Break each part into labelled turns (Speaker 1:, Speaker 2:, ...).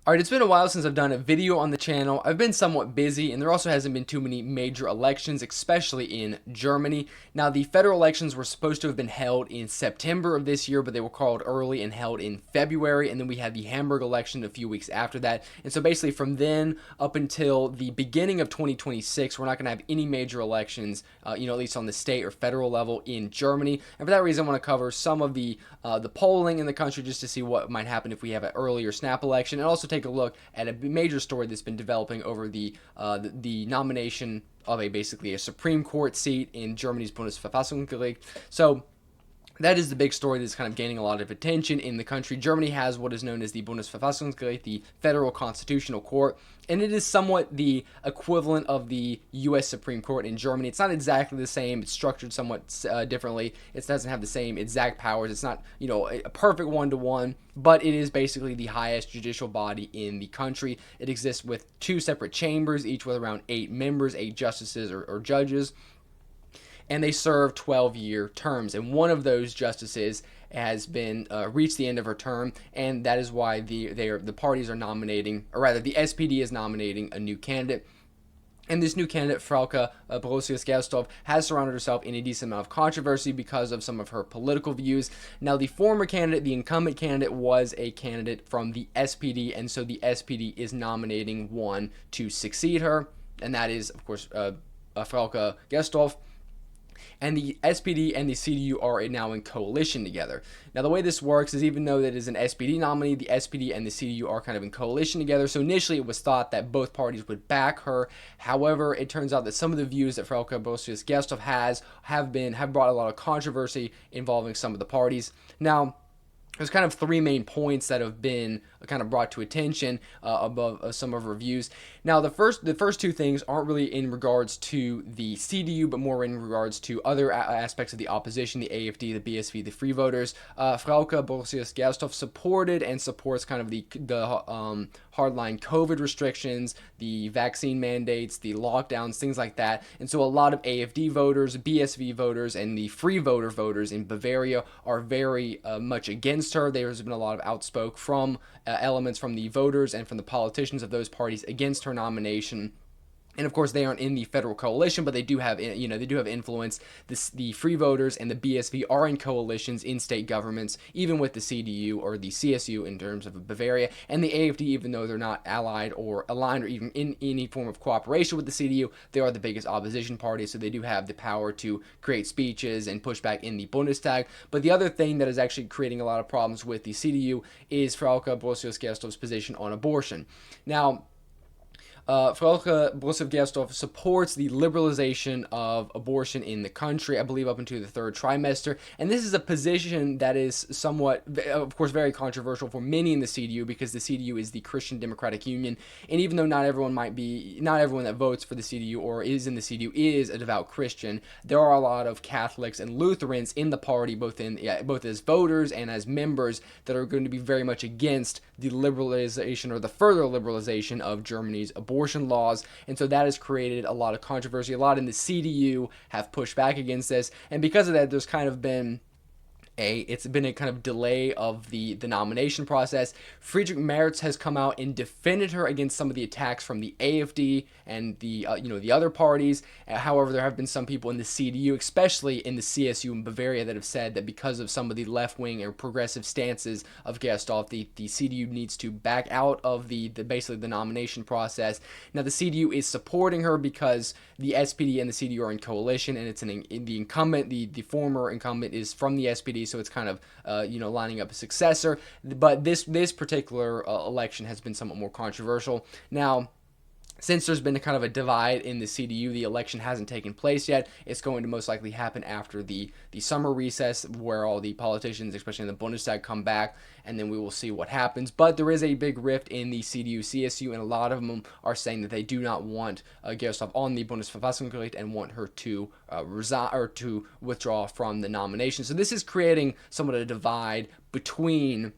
Speaker 1: Alright, it's been a while since I've done a video on the channel. I've been somewhat busy, and there also hasn't been too many major elections, especially in Germany. Now, the federal elections were supposed to have been held in September of this year, but they were called early and held in February, and then we had the Hamburg election a few weeks after that. And so basically from then up until the beginning of 2026, we're not going to have any major elections, at least on the state or federal level in Germany. And for that reason, I want to cover some of the polling in the country just to see what might happen if we have an earlier snap election, and also take a look at a major story that's been developing over the nomination of basically a Supreme Court seat in Germany's Bundesverfassungsgericht. So that is the big story that's kind of gaining a lot of attention in the country. Germany has what is known as the Bundesverfassungsgericht, the Federal Constitutional Court, and it is somewhat the equivalent of the U.S. Supreme Court in Germany. It's not exactly the same. It's structured somewhat differently. It doesn't have the same exact powers. It's not, a perfect one-to-one, but it is basically the highest judicial body in the country. It exists with two separate chambers, each with around 8 members, 8 justices or judges, and they serve 12-year terms. And one of those justices has been reached the end of her term, and that is why the parties are nominating, or rather, the SPD is nominating a new candidate. And this new candidate, Frauke Brosius-Gersdorf, has surrounded herself in a decent amount of controversy because of some of her political views. Now, the former candidate, the incumbent candidate, was a candidate from the SPD, and so the SPD is nominating one to succeed her, and that is, of course, Frauke Gersdorf. And the SPD and the CDU are now in coalition together. Now, the way this works is, even though that is an SPD nominee, the SPD and the CDU are kind of in coalition together. So initially, it was thought that both parties would back her. However, it turns out that some of the views that Frauke Brosius-Gersdorf have brought a lot of controversy involving some of the parties. Now, there's kind of 3 main points that have been kind of brought to attention above some of her views. Now, the first 2 things aren't really in regards to the CDU, but more in regards to other aspects of the opposition, the AfD, the BSV, the Free Voters. Frauke Brosius-Gersdorf supported and supports kind of the hardline COVID restrictions, the vaccine mandates, the lockdowns, things like that. And so a lot of AfD voters, BSV voters, and the Free voters in Bavaria are very much against her. There's been a lot of outspoken from elements from the voters and from the politicians of those parties against her nomination. And of course, they aren't in the federal coalition, but they do have, they do have influence. The Free Voters and the BSV are in coalitions in state governments, even with the CDU or the CSU in terms of Bavaria. And the AfD, even though they're not allied or aligned or even in any form of cooperation with the CDU, they are the biggest opposition party, so they do have the power to create speeches and push back in the Bundestag. But the other thing that is actually creating a lot of problems with the CDU is Frauke Brosius-Gersdorf's position on abortion. Now, Frauke Brosius-Gersdorf supports the liberalization of abortion in the country, I believe up into the 3rd trimester, and this is a position that is somewhat, of course, very controversial for many in the CDU, because the CDU is the Christian Democratic Union, and even though not everyone that votes for the CDU or is in the CDU is a devout Christian, there are a lot of Catholics and Lutherans in the party, both as voters and as members, that are going to be very much against the liberalization or the further liberalization of Germany's abortion laws. And so that has created a lot of controversy. A lot in the CDU have pushed back against this, and because of that, there's kind of been it's been a kind of delay of the nomination process. Friedrich Merz has come out and defended her against some of the attacks from the AfD and the other parties. However, there have been some people in the CDU, especially in the CSU in Bavaria, that have said that because of some of the left-wing or progressive stances of Gersdorf, the CDU needs to back out of basically the nomination process. Now, the CDU is supporting her because the SPD and the CDU are in coalition, and it's the incumbent, the former incumbent, is from the SPD. So it's kind of, lining up a successor. But this particular election has been somewhat more controversial. Now, since there's been a kind of a divide in the CDU, the election hasn't taken place yet. It's going to most likely happen after the summer recess, where all the politicians, especially in the Bundestag, come back, and then we will see what happens. But there is a big rift in the CDU-CSU, and a lot of them are saying that they do not want Gersdorf on the Bundesverfassungsgericht and want her to resign or to withdraw from the nomination. So this is creating somewhat a divide between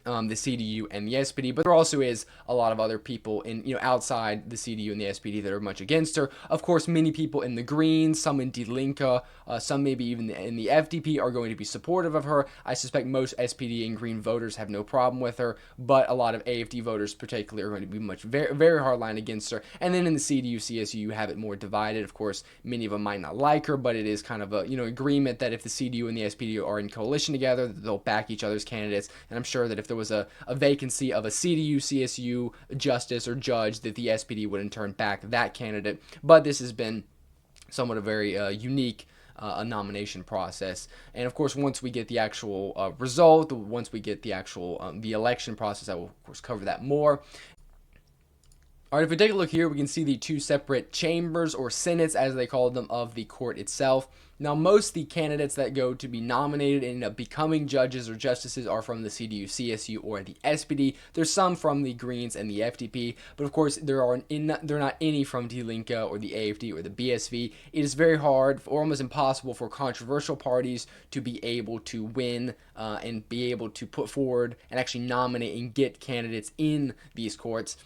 Speaker 1: the CDU and the SPD, but there also is a lot of other people in, outside the CDU and the SPD that are much against her. Of course, many people in the Greens, some in Die Linke, some maybe even in the FDP are going to be supportive of her. I suspect most SPD and Green voters have no problem with her, but a lot of AFD voters particularly are going to be very, very hardline against her. And then in the CDU, CSU, you have it more divided. Of course, many of them might not like her, but it is kind of a, agreement that if the CDU and the SPD are in coalition together, they'll back each other's candidates. And I'm sure that if there was a vacancy of a CDU, CSU justice or judge, that the SPD would in turn back that candidate. But this has been somewhat a very unique nomination process. And of course, once we get the actual result, once we get the actual the election process, I will of course cover that more. All right, if we take a look here, we can see the two separate chambers or senates, as they call them, of the court itself. Now, most of the candidates that go to be nominated and end up becoming judges or justices are from the CDU, CSU, or the SPD. There's some from the Greens and the FDP, but of course, there are not any from Die Linke or the AFD or the BSV. It is very hard or almost impossible for controversial parties to be able to win and be able to put forward and actually nominate and get candidates in these courts.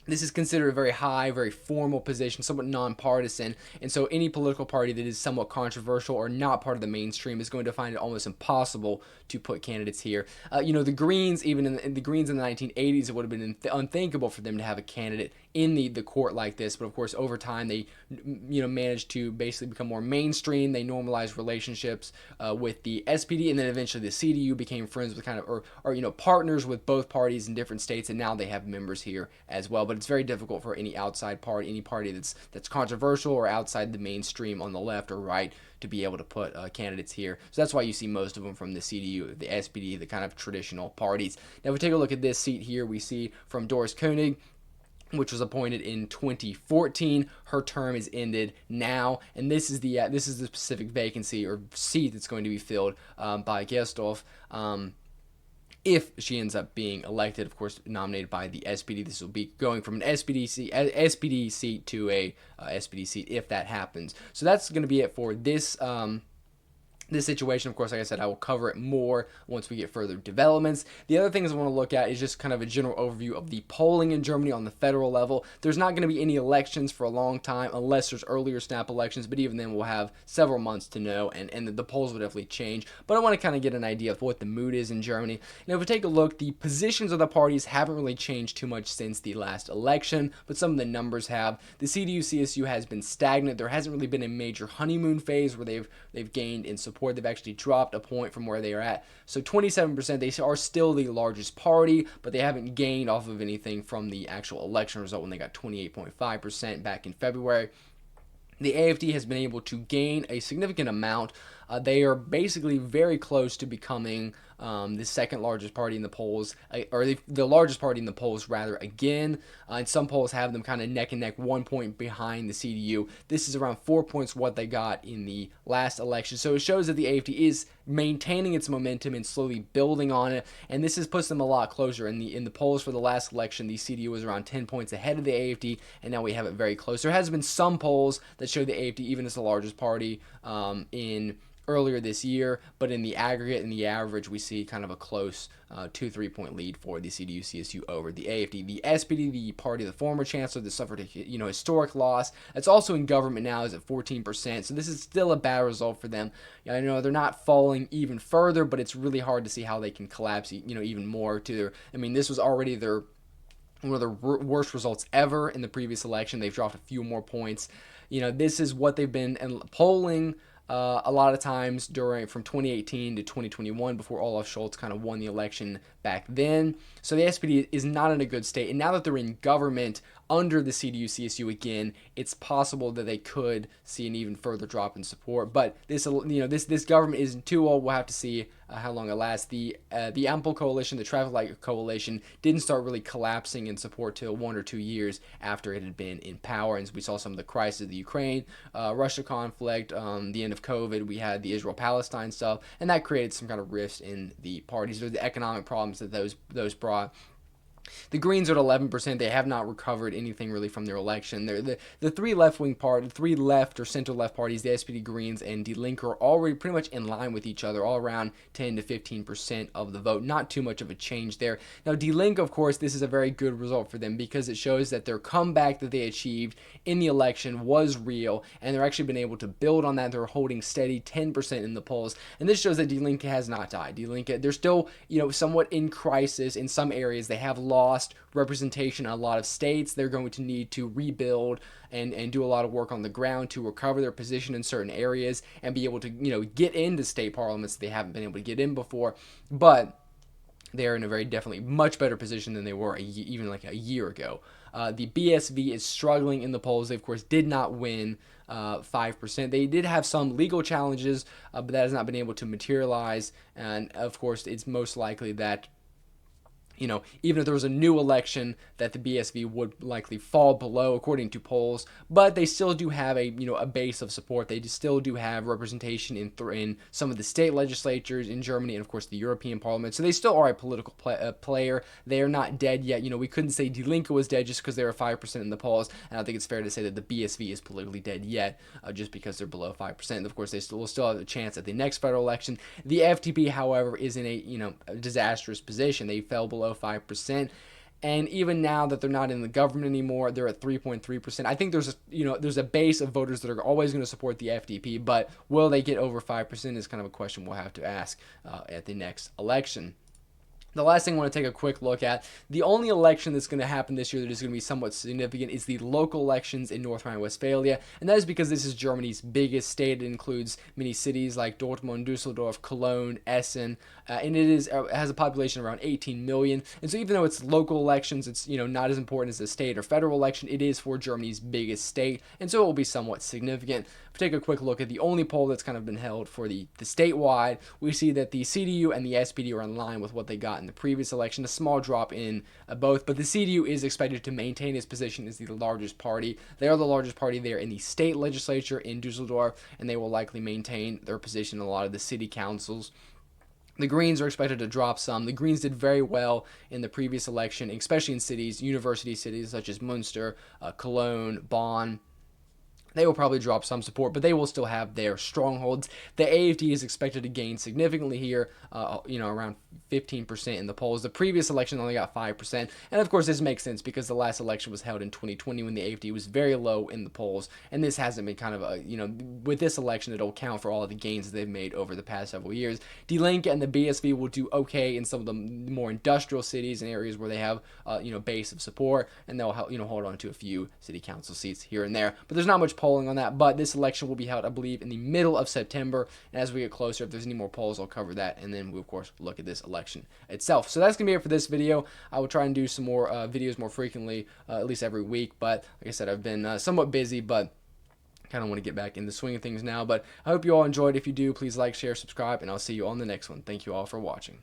Speaker 1: This is considered a very high, very formal position, somewhat nonpartisan, and so any political party that is somewhat controversial or not part of the mainstream is going to find it almost impossible to put candidates here. The Greens, even in the Greens in the 1980s, it would have been unthinkable for them to have a candidate in the court like this, but of course over time they managed to basically become more mainstream. They normalized relationships with the SPD, and then eventually the CDU became friends with or partners with both parties in different states, and now they have members here as well. But it's very difficult for any outside party, any party that's controversial or outside the mainstream on the left or right, to be able to put candidates here. So that's why you see most of them from the CDU, the SPD, the kind of traditional parties. Now if we take a look at this seat here, we see from Doris Koenig, which was appointed in 2014. Her term is ended now, and this is the specific vacancy or seat that's going to be filled by Gersdorf. If she ends up being elected, of course, nominated by the SPD, this will be going from an SPD seat to a SPD seat if that happens. So that's going to be it for this this situation. Of course, like I said, I will cover it more once we get further developments. The other things I want to look at is just kind of a general overview of the polling in Germany on the federal level. There's not going to be any elections for a long time unless there's earlier snap elections, but even then we'll have several months to know, and the polls will definitely change. But I want to kind of get an idea of what the mood is in Germany. Now, if we take a look, the positions of the parties haven't really changed too much since the last election, but some of the numbers have. The CDU-CSU has been stagnant. There hasn't really been a major honeymoon phase where they've gained in support. They've actually dropped a point from where they are at. So 27%, they are still the largest party, but they haven't gained off of anything from the actual election result when they got 28.5% back in February. The AFD has been able to gain a significant amount. They are basically very close to becoming the second largest party in the polls, or the largest party in the polls, rather, again. And some polls have them kind of neck and neck, 1 point behind the CDU. This is around 4 points what they got in the last election. So it shows that the AFD is maintaining its momentum and slowly building on it, and this has puts them a lot closer. In the polls for the last election, the CDU was around 10 points ahead of the AFD, and now we have it very close. There has been some polls that show the AFD even as the largest party in earlier this year, but in the aggregate and the average, we see kind of a close 2-3 point lead for the CDU-CSU over the AFD. The SPD, the party of the former chancellor that suffered a historic loss, that's also in government now, is at 14%. So this is still a bad result for them. I know they're not falling even further, but it's really hard to see how they can collapse even more to their. I mean, this was already one of the worst results ever in the previous election. They've dropped a few more points. This is what they've been polling a lot of times from 2018 to 2021 before Olaf Scholz kind of won the election back then. So the SPD is not in a good state. And now that they're in government under the CDU-CSU again, it's possible that they could see an even further drop in support. But this government isn't too old. We'll have to see how long it lasts. The Ampel coalition, the traffic light coalition, didn't start really collapsing in support till 1 or 2 years after it had been in power. And we saw some of the crisis of the Ukraine, Russia conflict, the end of COVID. We had the Israel-Palestine stuff, and that created some kind of rifts in the parties, or the economic problems that those brought. The Greens are at 11%. They have not recovered anything really from their election. The three left-wing parties, the three left or center-left parties, the SPD, Greens, and Die Linke, are already pretty much in line with each other, all around 10 to 15% of the vote. Not too much of a change there. Now, Die Linke, of course, this is a very good result for them because it shows that their comeback that they achieved in the election was real, and they're actually been able to build on that. They're holding steady 10% in the polls, and this shows that Die Linke has not died. Die Linke, they're still, somewhat in crisis in some areas. They have lost representation in a lot of states. They're going to need to rebuild and do a lot of work on the ground to recover their position in certain areas and be able to, get into state parliaments they haven't been able to get in before. But they're in a very definitely much better position than they were even like a year ago. The BSV is struggling in the polls. They, of course, did not win 5%. They did have some legal challenges, but that has not been able to materialize. And, of course, it's most likely that even if there was a new election, that the BSV would likely fall below, according to polls. But they still do have a base of support. They still do have representation in some of the state legislatures in Germany and, of course, the European Parliament. So they still are a political player. They are not dead yet. We couldn't say Die Linke was dead just because they were 5% in the polls. And I think it's fair to say that the BSV is politically dead yet, just because they're below 5%. And of course, they will still have a chance at the next federal election. The FDP, however, is in a disastrous position. They fell below 5%, and even now that they're not in the government anymore, they're at 3.3%. I think there's a base of voters that are always going to support the FDP, but will they get over 5% is kind of a question we'll have to ask at the next election. The last thing I want to take a quick look at, the only election that's going to happen this year that is going to be somewhat significant is the local elections in North Rhine-Westphalia, and that is because this is Germany's biggest state. It includes many cities like Dortmund, Düsseldorf, Cologne, Essen, and it has a population around 18 million. And so even though it's local elections, it's not as important as a state or federal election, it is for Germany's biggest state, and so it will be somewhat significant. If we take a quick look at the only poll that's kind of been held for the statewide, we see that the CDU and the SPD are in line with what they got in the previous election, a small drop in both, but the CDU is expected to maintain its position as the largest party. They are the largest party there in the state legislature in Düsseldorf, and they will likely maintain their position in a lot of the city councils. The Greens are expected to drop some. The Greens did very well in the previous election, especially in cities, university cities such as Münster, Cologne, Bonn. They will probably drop some support, but they will still have their strongholds. The AfD is expected to gain significantly here, around 15% in the polls. The previous election only got 5%, and of course this makes sense because the last election was held in 2020 when the AfD was very low in the polls, and this hasn't been kind of with this election it'll count for all of the gains that they've made over the past several years. Die Linke and the BSV will do okay in some of the more industrial cities and areas where they have base of support, and they'll hold on to a few city council seats here and there, but there's not much polling on that. But this election will be held, I believe, in the middle of September, and as we get closer, if there's any more polls, I'll cover that, and then we of course look at this election itself. So that's gonna be it for this video. I will try and do some more videos more frequently, at least every week, but like I said, I've been somewhat busy, but kind of want to get back in the swing of things now. But I hope you all enjoyed. If you do, please like, share, subscribe, and I'll see you on the next one. Thank you all for watching.